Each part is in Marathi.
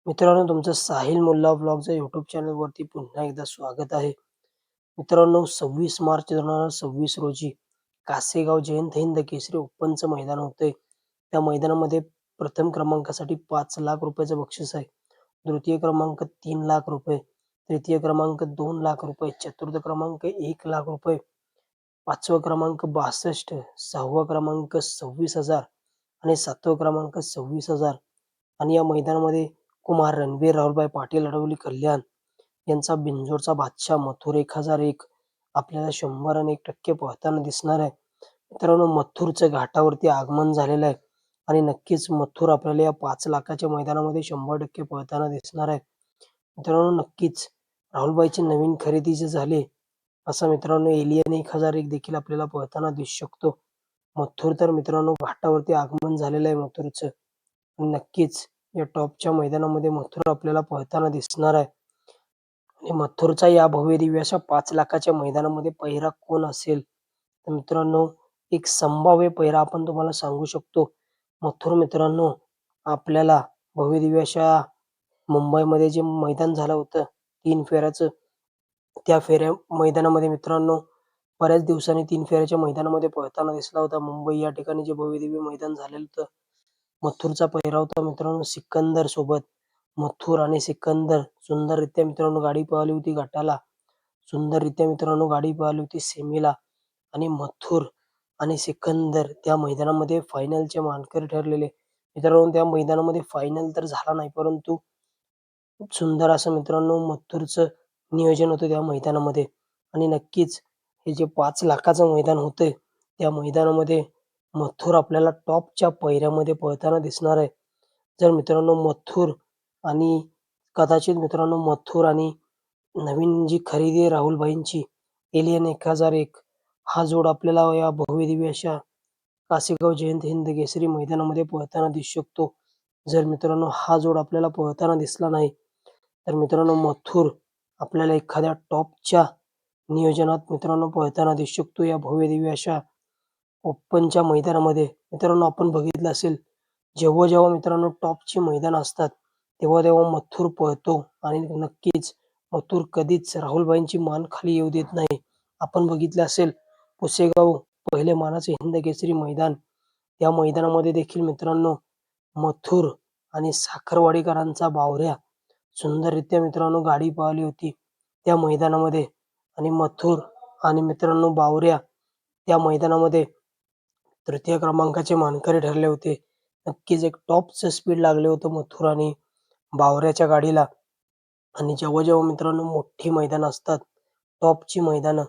मित्रांनो, तुमचं साहिल मुल्ला व्लॉगच्या यूट्यूब चॅनलवरती पुन्हा एकदा स्वागत आहे. मित्रांनो, 26 मार्च 2026 रोजी कासेगाव जयंत हिंद केसरी ओपनचं मैदान होतंय. त्या मैदानामध्ये प्रथम क्रमांकासाठी 5 लाख रुपयाचं बक्षीस आहे. द्वितीय क्रमांक 3 लाख रुपये, तृतीय क्रमांक 2 लाख रुपये, चतुर्थ क्रमांक 1 लाख रुपये, पाचवा क्रमांक 62, सहावा क्रमांक 26,000 आणि सातवा क्रमांक 26,000. आणि या मैदानामध्ये कुमार रणवीर राहुलभाई पाटील अडवली कल्याण यांचा बिंजोरचा बादशाह मथुर 1001 आपल्याला 100 आणि 1% पळताना दिसणार आहे. मित्रांनो, मथुरचं घाटावरती आगमन झालेलं आहे आणि नक्कीच मथुर आपल्याला या 5 लाखाच्या मैदानामध्ये 100% पळताना दिसणार आहे. मित्रांनो, नक्कीच राहुलभाईची नवीन खरेदी जी झाली असा मित्रांनो एलियन 1001 देखील आपल्याला पळताना दिसू शकतो. मथुर तर मित्रांनो घाटावरती आगमन झालेलं आहे मथुरचं. नक्कीच या टॉपच्या मैदानामध्ये मथुर आपल्याला पळताना दिसणार आहे. आणि मथुरचा या भव्यदिव्य अशा 5 लाखाच्या मैदानामध्ये पहिरा कोण असेल? तर मित्रांनो, एक संभाव्य पहिरा आपण तुम्हाला सांगू शकतो. मथुर मित्रांनो आपल्याला भव्यदिव्य अशा मुंबईमध्ये जे मैदान झालं होतं 3 फेऱ्याचं, त्या मैदानामध्ये मित्रांनो बऱ्याच दिवसांनी 3 फेऱ्याच्या मैदानामध्ये पळताना दिसला होता. मुंबई या ठिकाणी जे भव्यदिव्य मैदान झालेलं होतं, मथुरचा पहिरा होता मित्रांनो सिकंदर सोबत. मथुर आणि सिकंदर सुंदररित्या मित्रांनो गाडी पळाली होती गटाला. सुंदररित्या मित्रांनो गाडी पळाली होती सेमीला. आणि मथुर आणि सिकंदर त्या मैदानामध्ये फायनलचे मानकरी ठरलेले. मित्रांनो, त्या मैदानामध्ये फायनल तर झाला नाही, परंतु खूप सुंदर असं मित्रांनो मथुरचं नियोजन होतं त्या मैदानामध्ये. आणि नक्कीच हे जे 5 लाखाचं मैदान होतंय, त्या मैदानामध्ये मथुर आपल्याला टॉपच्या पहिऱ्यामध्ये पळताना दिसणार आहे. जर मित्रांनो मथुर आणि कदाचित मित्रांनो मथुर आणि नवीन जी खरेदी आहे राहुलभाईंची एलियन 1001 हा जोड आपल्याला या भव्यदिव्य अशा कासेगाव जयंत हिंद केसरी मैदानामध्ये पळताना दिसू शकतो. जर मित्रांनो हा जोड आपल्याला पळताना दिसला नाही, तर मित्रांनो मथुर आपल्याला एखाद्या टॉपच्या नियोजनात मित्रांनो पळताना दिसू शकतो या भव्यदिव्य अशा ओपनच्या मैदानामध्ये. मित्रांनो, आपण बघितलं असेल, जेव्हा मित्रांनो टॉपची मैदान असतात, तेव्हा मथुर पळतो आणि नक्कीच मथुर कधीच राहुलभाईंची मान खाली येऊ देत नाही. आपण बघितलं असेल, पुसेगाव पहिले मानाचे हिंद केसरी मैदान, त्या मैदानामध्ये देखील मित्रांनो मथुर आणि साखरवाडीकरांचा बावऱ्या सुंदररित्या मित्रांनो गाडी पळाली होती त्या मैदानामध्ये. आणि मथुर आणि मित्रांनो बावऱ्या त्या मैदानामध्ये तृतीय क्रमांकाचे मानकरी ठरले होते. नक्कीच एक टॉपचं स्पीड लागलं होतं मथुर आणि बावऱ्याच्या गाडीला. आणि जेव्हा मित्रांनो मोठी मैदान असतात, टॉपची मैदानं,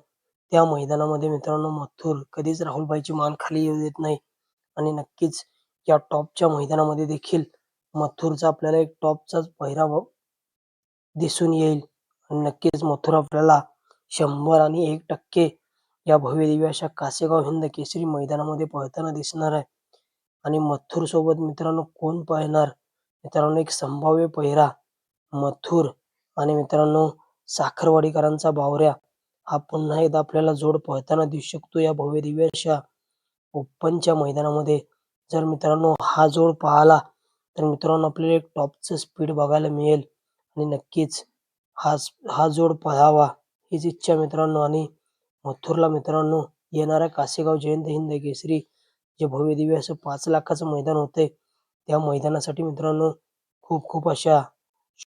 त्या मैदानामध्ये मित्रांनो मथुर कधीच राहुलभाईची मान खाली येऊ देत नाही. आणि नक्कीच या टॉपच्या मैदानामध्ये देखील मथुरचा आपल्याला एक टॉपचाच पहिरा दिसून येईल. आणि नक्कीच मथुर आपल्याला 100 आणि 1% या भव्यदिव्य अशा कासेगाव हिंद केसरी मैदानामध्ये पळताना दिसणार आहे. आणि मथुर सोबत मित्रांनो कोण पळणार? मित्रांनो, एक संभाव्य पहिरा मथुर आणि मित्रांनो साखरवाडीकरांचा बावऱ्या हा पुन्हा एकदा आपल्याला जोड पळताना दिसू शकतो या भव्यदिव्य अशा ओपनच्या मैदानामध्ये. जर मित्रांनो हा जोड पाहिला, तर मित्रांनो आपल्याला एक टॉपचं स्पीड बघायला मिळेल. आणि नक्कीच हा जोड पहावा हीच इच्छा मित्रांनो. आणि मथुरला मित्रांनो येणाऱ्या कासेगाव जयंत हिंद केसरी जे भव्यदिव्य असं 5 लाखाचं मैदान होतंय, त्या मैदानासाठी मित्रांनो खूप खूप अशा